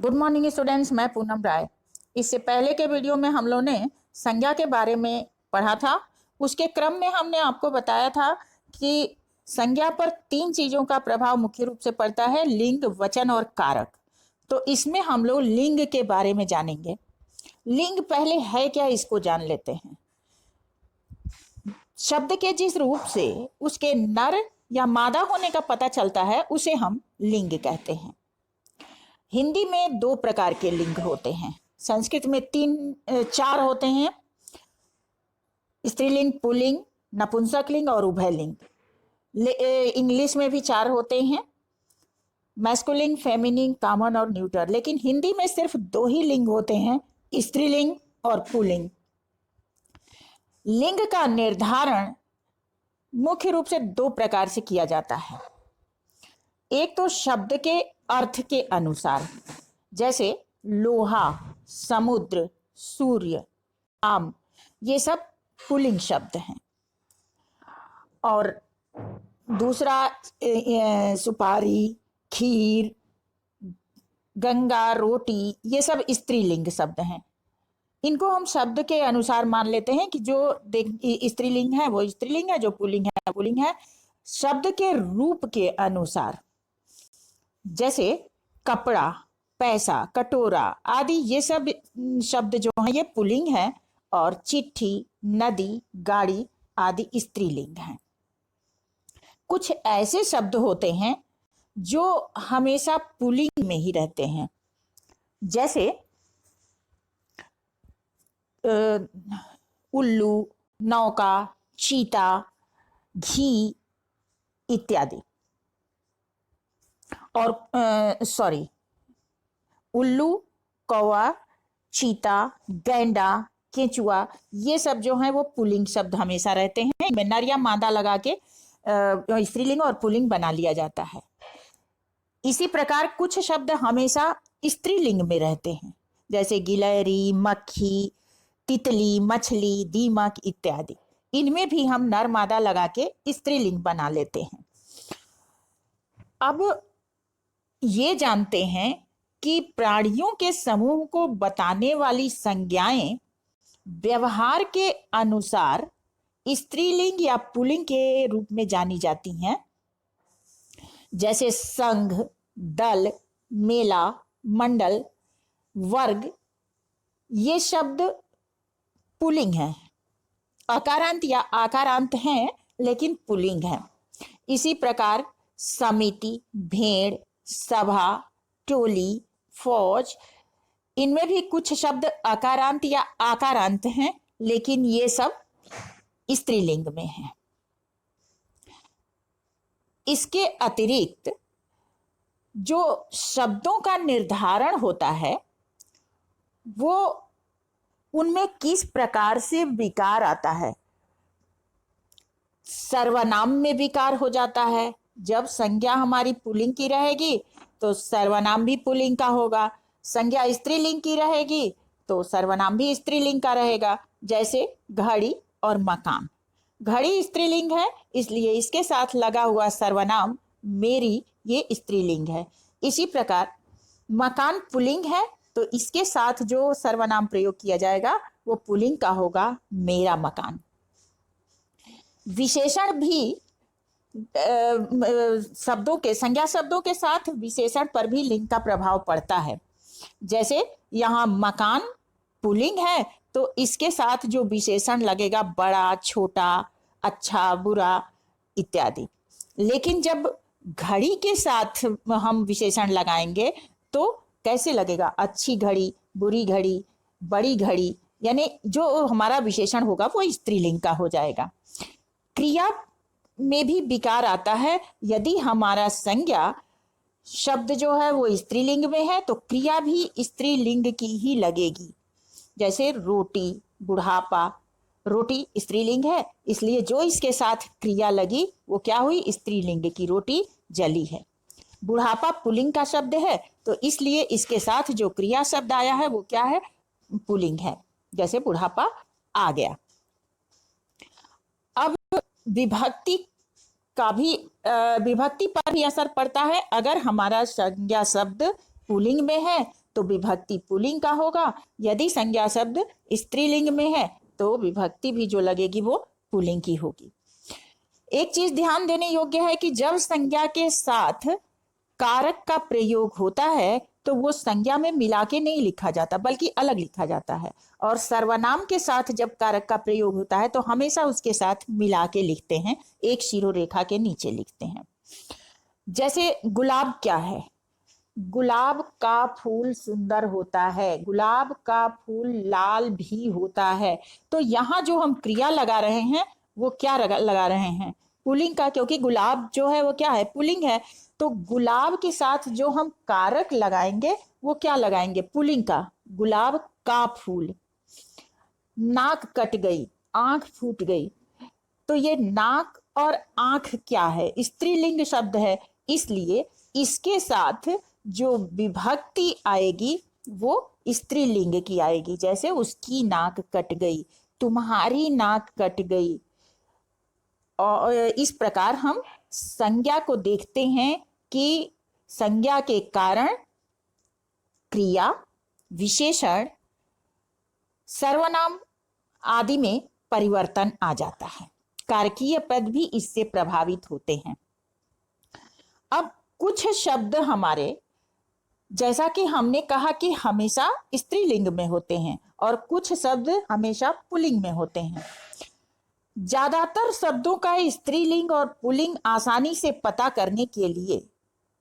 Good morning students, मैं पूनम राय। इससे पहले के वीडियो में हम लोग ने संज्ञा के बारे में पढ़ा था। उसके क्रम में हमने आपको बताया था कि संज्ञा पर 3 चीजों का प्रभाव मुख्य रूप से पड़ता है, लिंग, वचन और कारक। तो इसमें हम लोग लिंग के बारे में जानेंगे। लिंग पहले है क्या, इसको जान लेते हैं। शब्द के जिस रूप से उसके नर या मादा होने का पता चलता है उसे हम लिंग कहते हैं। हिंदी में 2 प्रकार के लिंग होते हैं, संस्कृत में 4 होते हैं, स्त्रीलिंग, पुल्लिंग, नपुंसक लिंग और उभयलिंग। इंग्लिश में भी 4 होते हैं, मैस्कुलिन, फेमिनिन, कॉमन और न्यूटर। लेकिन हिंदी में सिर्फ 2 ही लिंग होते हैं, स्त्रीलिंग और पुल्लिंग। लिंग का निर्धारण मुख्य रूप से 2 प्रकार से किया जाता है। एक तो शब्द के अर्थ के अनुसार, जैसे लोहा, समुद्र, सूर्य, आम, ये सब पुल्लिंग शब्द हैं। और दूसरा सुपारी, खीर, गंगा, रोटी, ये सब स्त्रीलिंग शब्द हैं। इनको हम शब्द के अनुसार मान लेते हैं कि जो स्त्रीलिंग है वो स्त्रीलिंग है, जो पुल्लिंग है पुल्लिंग है। शब्द के रूप के अनुसार, जैसे कपड़ा, पैसा, कटोरा आदि, ये सब शब्द जो हैं ये पुल्लिंग है, और चिट्ठी, नदी, गाड़ी आदि स्त्रीलिंग हैं। कुछ ऐसे शब्द होते हैं जो हमेशा पुल्लिंग में ही रहते हैं, जैसे उल्लू, नौका, चीता, घी इत्यादि। और उल्लू, कौवा, चीता, गैंडा, केंचुआ, ये सब जो हैं वो पुल्लिंग शब्द हमेशा रहते हैं। इनमें नर या मादा लगा के स्त्रीलिंग और पुल्लिंग बना लिया जाता है। इसी प्रकार कुछ शब्द हमेशा स्त्रीलिंग में रहते हैं, जैसे गिलहरी, मक्खी, तितली, मछली, दीमक इत्यादि। इनमें भी हम नर मादा लगा के स्त्रीलिंग बना लेते हैं। अब ये जानते हैं कि प्राणियों के समूह को बताने वाली संज्ञाएं व्यवहार के अनुसार स्त्रीलिंग या पुल्लिंग के रूप में जानी जाती हैं। जैसे संघ, दल, मेला, मंडल, वर्ग, ये शब्द पुल्लिंग है। अकारांत या आकारांत हैं लेकिन पुल्लिंग है। इसी प्रकार समिति, भेड़, सभा, टोली, फौज, इनमें भी कुछ शब्द अकारांत या आकारांत हैं, लेकिन ये सब स्त्रीलिंग में हैं। इसके अतिरिक्त जो शब्दों का निर्धारण होता है वो उनमें किस प्रकार से विकार आता है। सर्वनाम में विकार हो जाता है। जब संज्ञा हमारी पुल्लिंग की रहेगी तो सर्वनाम भी पुल्लिंग का होगा, संज्ञा स्त्रीलिंग की रहेगी तो सर्वनाम भी स्त्रीलिंग का रहेगा। जैसे घड़ी और मकान, घड़ी स्त्रीलिंग है इसलिए इसके साथ लगा हुआ सर्वनाम मेरी, ये स्त्रीलिंग है। इसी प्रकार मकान पुल्लिंग है तो इसके साथ जो सर्वनाम प्रयोग किया जाएगा वो पुल्लिंग का होगा, मेरा मकान। विशेषण भी शब्दों के, संज्ञा शब्दों के साथ विशेषण पर भी लिंग का प्रभाव पड़ता है। जैसे यहाँ मकान पुल्लिंग है तो इसके साथ जो विशेषण लगेगा, बड़ा, छोटा, अच्छा, बुरा इत्यादि। लेकिन जब घड़ी के साथ हम विशेषण लगाएंगे तो कैसे लगेगा, अच्छी घड़ी, बुरी घड़ी, बड़ी घड़ी, यानी जो हमारा विशेषण होगा वो स्त्रीलिंग का हो जाएगा। क्रिया में भी विकार आता है। यदि हमारा संज्ञा शब्द जो है वो स्त्रीलिंग में है तो क्रिया भी स्त्रीलिंग की ही लगेगी। जैसे रोटी, बुढ़ापा, रोटी स्त्रीलिंग है इसलिए जो इसके साथ क्रिया लगी वो क्या हुई, स्त्रीलिंग की, रोटी जली है। बुढ़ापा पुल्लिंग का शब्द है तो इसलिए इसके साथ जो क्रिया शब्द आया है वो क्या है, पुल्लिंग है, जैसे बुढ़ापा आ गया। अब विभक्ति का भी विभक्ति पर भी असर पड़ता है। अगर हमारा संज्ञा शब्द पुल्लिंग में है तो विभक्ति पुल्लिंग का होगा। यदि संज्ञा शब्द स्त्रीलिंग में है तो विभक्ति भी जो लगेगी वो पुल्लिंग की होगी। एक चीज ध्यान देने योग्य है कि जब संज्ञा के साथ कारक का प्रयोग होता है तो वो संज्ञा में मिला के नहीं लिखा जाता बल्कि अलग लिखा जाता है, और सर्वनाम के साथ जब कारक का प्रयोग होता है तो हमेशा उसके साथ मिला के लिखते हैं, एक शिरोरेखा के नीचे लिखते हैं। जैसे गुलाब क्या है? गुलाब का फूल सुंदर होता है, गुलाब का फूल लाल भी होता है। तो यहाँ जो हम क्रिया लगा रहे हैं वो क्या लगा रहे हैं? पुल्लिंग का, क्योंकि गुलाब जो है वो क्या है? पुल्लिंग है। तो गुलाब के साथ जो हम कारक लगाएंगे वो क्या लगाएंगे? पुल्लिंग का। गुलाब का फूल। नाक कट गई, आंख फूट गई, तो ये नाक और आंख क्या है? स्त्रीलिंग शब्द है, इसलिए इसके साथ जो विभक्ति आएगी वो स्त्रीलिंग की आएगी। जैसे उसकी नाक कट गई, तुम्हारी नाक कट गई। और इस प्रकार हम संज्ञा को देखते हैं कि संज्ञा के कारण क्रिया, विशेषण, सर्वनाम आदि में परिवर्तन आ जाता है। कारकीय पद भी इससे प्रभावित होते हैं। अब कुछ शब्द हमारे, जैसा कि हमने कहा कि हमेशा स्त्रीलिंग में होते हैं और कुछ शब्द हमेशा पुल्लिंग में होते हैं। ज्यादातर शब्दों का स्त्रीलिंग और पुल्लिंग आसानी से पता करने के लिए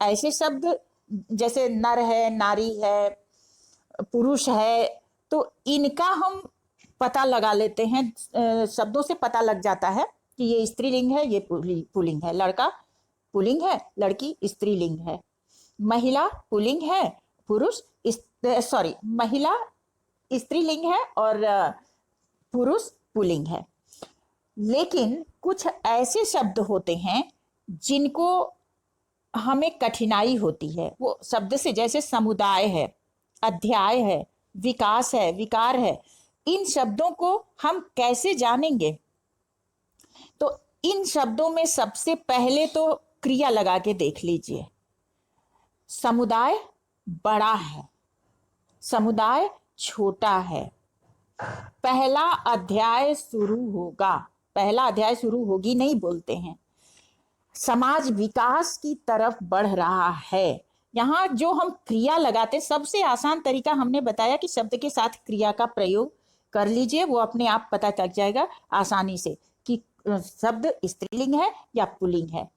ऐसे शब्द जैसे नर है, नारी है, पुरुष है, तो इनका हम पता लगा लेते हैं। शब्दों से पता लग जाता है कि ये स्त्रीलिंग है, ये पुल्लिंग है। लड़का पुल्लिंग है, लड़की स्त्रीलिंग है। महिला पुल्लिंग है, पुरुष महिला स्त्रीलिंग है और पुरुष पुल्लिंग है। लेकिन कुछ ऐसे शब्द होते हैं जिनको हमें कठिनाई होती है वो शब्द से, जैसे समुदाय है, अध्याय है, विकास है, विकार है। इन शब्दों को हम कैसे जानेंगे? तो इन शब्दों में सबसे पहले तो क्रिया लगा के देख लीजिए। समुदाय बड़ा है, समुदाय छोटा है। पहला अध्याय शुरू होगा, पहला अध्याय शुरू होगी नहीं बोलते हैं। समाज विकास की तरफ बढ़ रहा है। यहाँ जो हम क्रिया लगाते, सबसे आसान तरीका हमने बताया कि शब्द के साथ क्रिया का प्रयोग कर लीजिए, वो अपने आप पता चल जाएगा आसानी से कि शब्द स्त्रीलिंग है या पुल्लिंग है।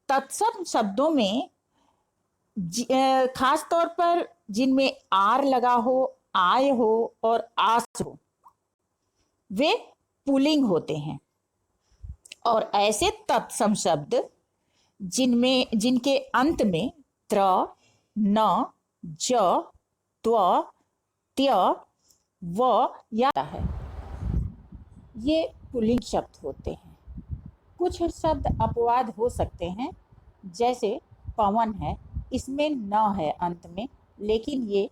तत्सम शब्दों में खास तौर पर जिनमें आर लगा हो, आय हो और आस हो, वे पुल्लिंग होते हैं। और ऐसे तत्सम शब्द जिनके अंत में त्र, न, ज, त्व, त्य, व या है, ये पुल्लिंग शब्द होते हैं। कुछ शब्द अपवाद हो सकते हैं, जैसे पवन है, इसमें न है अंत में, लेकिन ये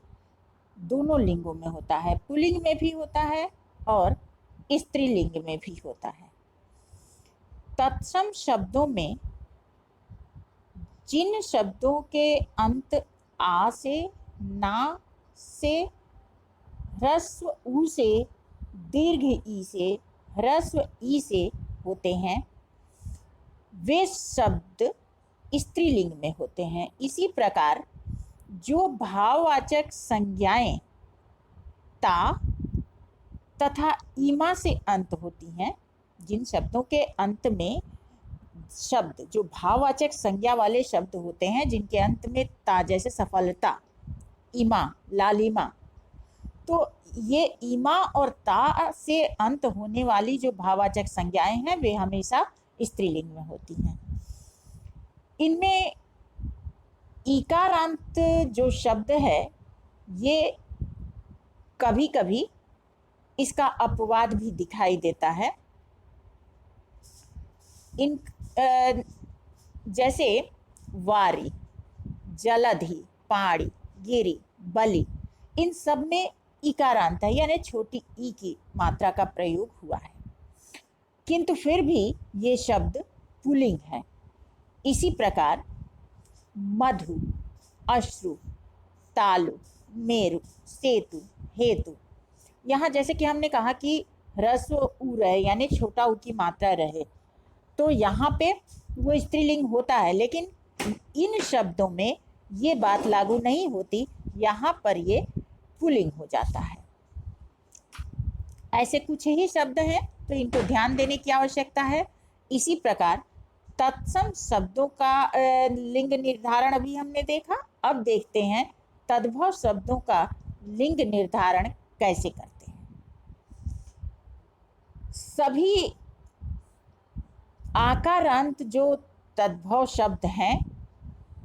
दोनों लिंगों में होता है, पुल्लिंग में भी होता है और स्त्रीलिंग में भी होता है। तत्सम शब्दों में जिन शब्दों के अंत आ से, ना से, ह्रस्व उ से, दीर्घ ई से, ह्रस्व ई से होते हैं, वे शब्द स्त्रीलिंग में होते हैं। इसी प्रकार जो भाववाचक संज्ञाएं ता तथा ईमा से अंत होती हैं, जिन शब्दों के अंत में शब्द जो भाववाचक संज्ञा वाले शब्द होते हैं जिनके अंत में ता, जैसे सफलता, ईमा, लालिमा, तो ये ईमा और ता से अंत होने वाली जो भाववाचक संज्ञाएं हैं वे हमेशा स्त्रीलिंग में होती हैं। इनमें ईकारांत जो शब्द है ये कभी कभी इसका अपवाद भी दिखाई देता है। इन जैसे वारी, जलधि, पाड़ी, गिरी, बलि, इन सब में इकारांत है, यानी छोटी ई की मात्रा का प्रयोग हुआ है, किंतु फिर भी ये शब्द पुल्लिंग है। इसी प्रकार मधु, अश्रु, तालु, मेरु, सेतु, हेतु। यहाँ जैसे कि हमने कहा कि ह्रस्व उ रहे यानी छोटा उ की मात्रा रहे, तो यहाँ पे वो स्त्रीलिंग होता है, लेकिन इन शब्दों में ये बात लागू नहीं होती, यहाँ पर ये पुल्लिंग हो जाता है। ऐसे कुछ ही शब्द हैं, तो इनको ध्यान देने की आवश्यकता है। इसी प्रकार तत्सम शब्दों का लिंग निर्धारण अभी हमने देखा। अब देखते हैं तद्भव शब्दों का लिंग निर्धारण कैसे करते हैं। सभी आकारांत जो तद्भव शब्द हैं,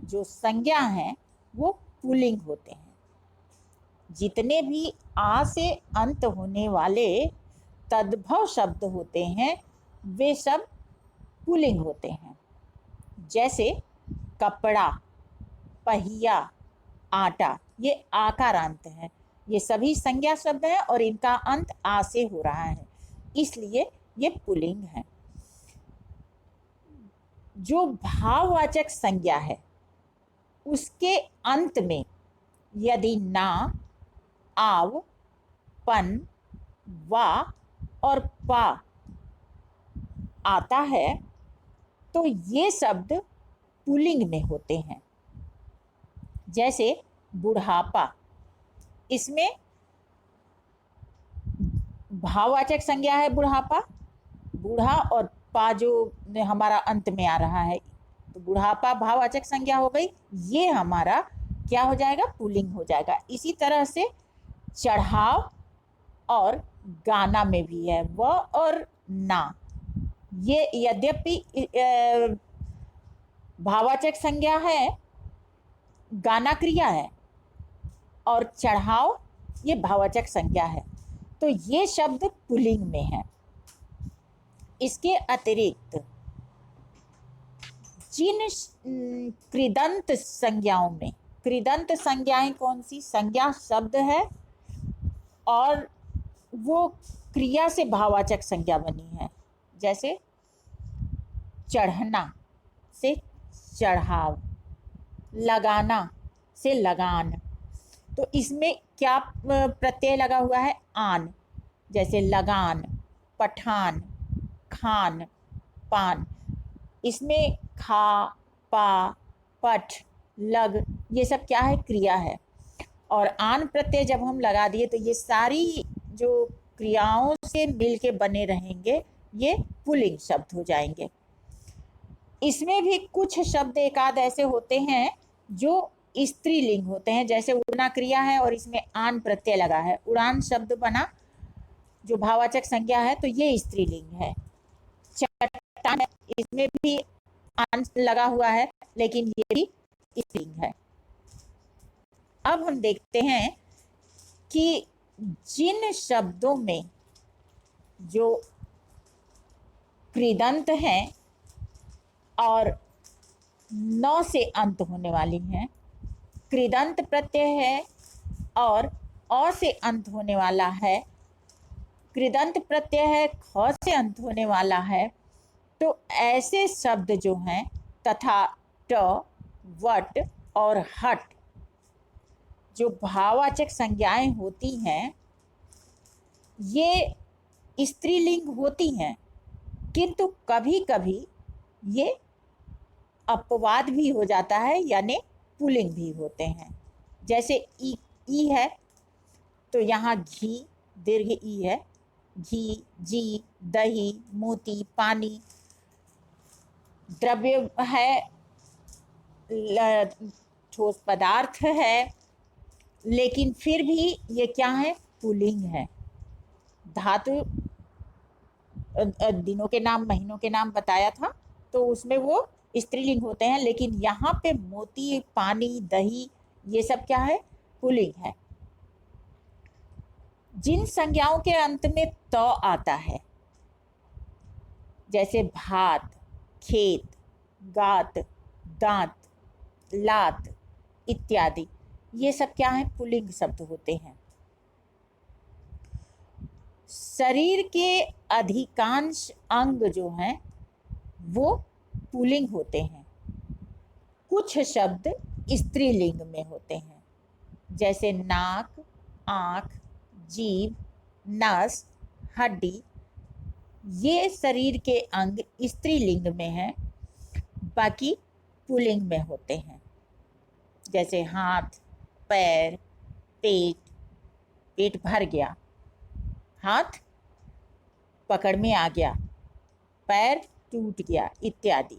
जो संज्ञा हैं, वो पुल्लिंग होते हैं। जितने भी आ से अंत होने वाले तद्भव शब्द होते हैं, वे सब पुल्लिंग होते हैं। जैसे कपड़ा, पहिया, आटा, ये आकारांत है। ये सभी संज्ञा शब्द हैं और इनका अंत आ से हो रहा है, इसलिए ये पुल्लिंग है। जो भाववाचक संज्ञा है, उसके अंत में यदि ना, आव, पन, वा और पा आता है, तो ये शब्द पुल्लिंग में होते हैं। जैसे बुढ़ापा, इसमें भाववाचक संज्ञा है बुढ़ापा, बूढ़ा और पा जो हमारा अंत में आ रहा है, तो बुढ़ापा भाववाचक संज्ञा हो गई, ये हमारा क्या हो जाएगा, पुल्लिंग हो जाएगा। इसी तरह से चढ़ाव और गाना में भी है व और ना, ये यद्यपि भाववाचक संज्ञा है, गाना क्रिया है, और चढ़ाव ये भाववाचक संज्ञा है, तो ये शब्द पुल्लिंग में है। इसके अतिरिक्त जिन कृदंत संज्ञाओं में, कृदंत संज्ञाएं कौन सी, संज्ञा शब्द है और वो क्रिया से भाववाचक संज्ञा बनी है। जैसे चढ़ना से चढ़ाव, लगाना से लगान, तो इसमें क्या प्रत्यय लगा हुआ है, आन। जैसे लगान, पठान, खान, पान, इसमें खा, पा, पठ, लग, ये सब क्या है, क्रिया है। और आन प्रत्यय जब हम लगा दिए तो ये सारी जो क्रियाओं से मिलके बने रहेंगे, ये पुल्लिंग शब्द हो जाएंगे। इसमें भी कुछ शब्द एकाध ऐसे होते हैं जो स्त्रीलिंग होते हैं, जैसे उड़ना क्रिया है और इसमें आन प्रत्यय लगा है, उड़ान शब्द बना जो भाववाचक संज्ञा है, तो ये स्त्रीलिंग है। चट्टान है, इसमें भी आन लगा हुआ है, लेकिन ये भी स्त्रीलिंग है। अब हम देखते हैं कि जिन शब्दों में जो कृदंत हैं और नौ से अंत होने वाली हैं, कृदंत प्रत्यय है और अ से अंत होने वाला है, कृदंत प्रत्यय है, ख से अंत होने वाला है, तो ऐसे शब्द जो हैं तथा ट, वट और हट जो भाववाचक संज्ञाएं होती हैं, ये स्त्रीलिंग होती हैं, किंतु कभी कभी ये अपवाद भी हो जाता है, यानी पुल्लिंग भी होते हैं। जैसे ई है, तो यहाँ घी, दीर्घ ई है, घी, जी, दही, मोती, पानी, द्रव्य है, ठोस पदार्थ है, लेकिन फिर भी ये क्या है, पुल्लिंग है। धातु दिनों के नाम, महीनों के नाम बताया था, तो उसमें वो स्त्रीलिंग होते हैं, लेकिन यहाँ पे मोती, पानी, दही, ये सब क्या है, पुल्लिंग है। जिन संज्ञाओं के अंत में त आता है, जैसे भात, खेत, गात, दांत, लात इत्यादि, ये सब क्या है, पुल्लिंग शब्द होते हैं। शरीर के अधिकांश अंग जो हैं वो पुल्लिंग होते हैं, कुछ शब्द स्त्रीलिंग में होते हैं। जैसे नाक, आँख, जीभ, नस, हड्डी, ये शरीर के अंग स्त्रीलिंग में हैं, बाकी पुल्लिंग में होते हैं। जैसे हाथ, पैर, पेट, पेट भर गया, हाथ पकड़ में आ गया, पैर टूट गया इत्यादि।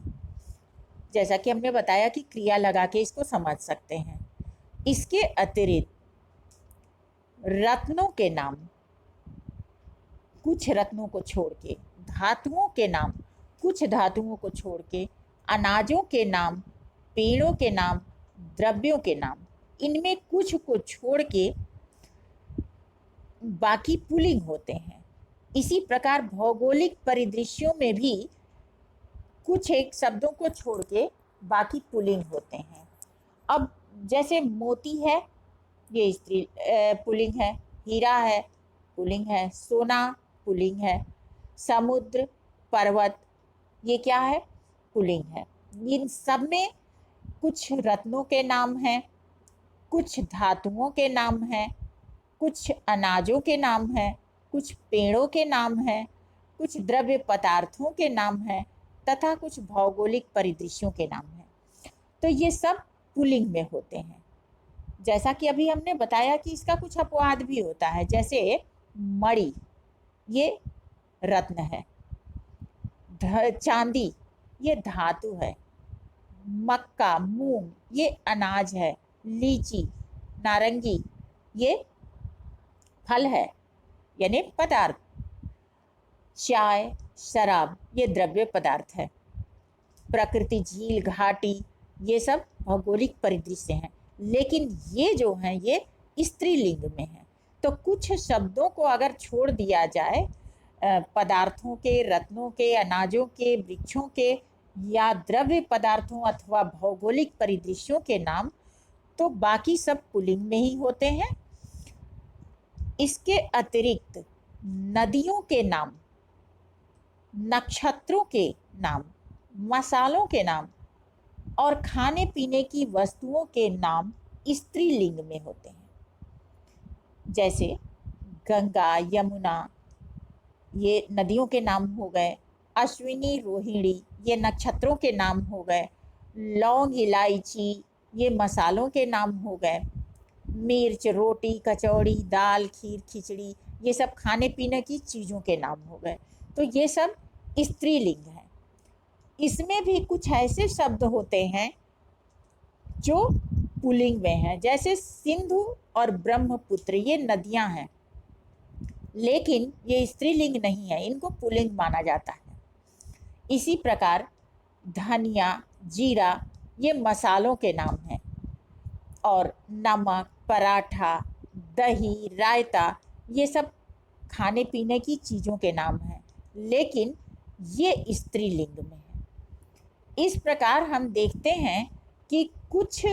जैसा कि हमने बताया कि क्रिया लगा के इसको समझ सकते हैं। इसके अतिरिक्त रत्नों के नाम, कुछ रत्नों को छोड़ के, धातुओं के नाम, कुछ धातुओं को छोड़ के, अनाजों के नाम, पेड़ों के नाम, द्रव्यों के नाम, इनमें कुछ को छोड़ के बाकी पुल्लिंग होते हैं। इसी प्रकार भौगोलिक परिदृश्यों में भी कुछ एक शब्दों को छोड़ के बाकी पुल्लिंग होते हैं। अब जैसे मोती है, ये स्त्री पुल्लिंग है, हीरा है पुल्लिंग है, सोना पुल्लिंग है, समुद्र, पर्वत, ये क्या है? पुल्लिंग है। इन सब में कुछ रत्नों के नाम हैं, कुछ धातुओं के नाम हैं, कुछ अनाजों के नाम हैं, कुछ पेड़ों के नाम हैं, कुछ द्रव्य पदार्थों के नाम हैं तथा कुछ भौगोलिक परिदृश्यों के नाम हैं। तो ये सब पुल्लिंग में होते हैं। जैसा कि अभी हमने बताया कि इसका कुछ अपवाद भी होता है, जैसे मणि, ये रत्न है, चांदी, ये धातु है, मक्का, मूंग, ये अनाज है, लीची, नारंगी, ये फल है यानी पदार्थ, चाय, शराब, ये द्रव्य पदार्थ है, प्रकृति, झील, घाटी, ये सब भौगोलिक परिदृश्य हैं। लेकिन ये जो हैं ये स्त्रीलिंग में हैं। तो कुछ शब्दों को अगर छोड़ दिया जाए, पदार्थों के, रत्नों के, अनाजों के, वृक्षों के या द्रव्य पदार्थों अथवा भौगोलिक परिदृश्यों के नाम, तो बाकी सब पुल्लिंग में ही होते हैं। इसके अतिरिक्त नदियों के नाम, नक्षत्रों के नाम, मसालों के नाम और खाने पीने की वस्तुओं के नाम स्त्रीलिंग में होते हैं। जैसे गंगा, यमुना, ये नदियों के नाम हो गए, अश्विनी, रोहिणी, ये नक्षत्रों के नाम हो गए, लौंग, इलायची, ये मसालों के नाम हो गए, मिर्च, रोटी, कचौड़ी, दाल, खीर, खिचड़ी, ये सब खाने पीने की चीज़ों के नाम हो गए। तो ये सब स्त्रीलिंग है। इसमें भी कुछ ऐसे शब्द होते हैं जो पुल्लिंग में हैं, जैसे सिंधु और ब्रह्मपुत्र, ये नदियां हैं लेकिन ये स्त्रीलिंग नहीं है, इनको पुल्लिंग माना जाता है। इसी प्रकार धनिया, जीरा, ये मसालों के नाम हैं और नमक, पराठा, दही, रायता, ये सब खाने पीने की चीज़ों के नाम हैं, लेकिन ये स्त्रीलिंग में है। इस प्रकार हम देखते हैं कि कुछ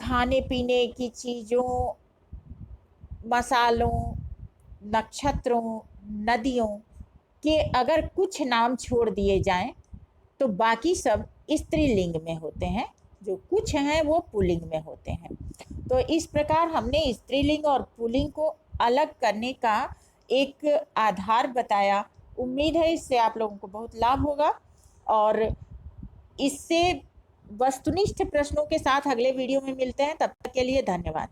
खाने पीने की चीज़ों, मसालों, नक्षत्रों, नदियों के अगर कुछ नाम छोड़ दिए जाएं तो बाकी सब स्त्रीलिंग में होते हैं, जो कुछ हैं वो पुल्लिंग में होते हैं। तो इस प्रकार हमने स्त्रीलिंग और पुल्लिंग को अलग करने का एक आधार बताया। उम्मीद है इससे आप लोगों को बहुत लाभ होगा और इससे वस्तुनिष्ठ प्रश्नों के साथ अगले वीडियो में मिलते हैं। तब तक के लिए धन्यवाद।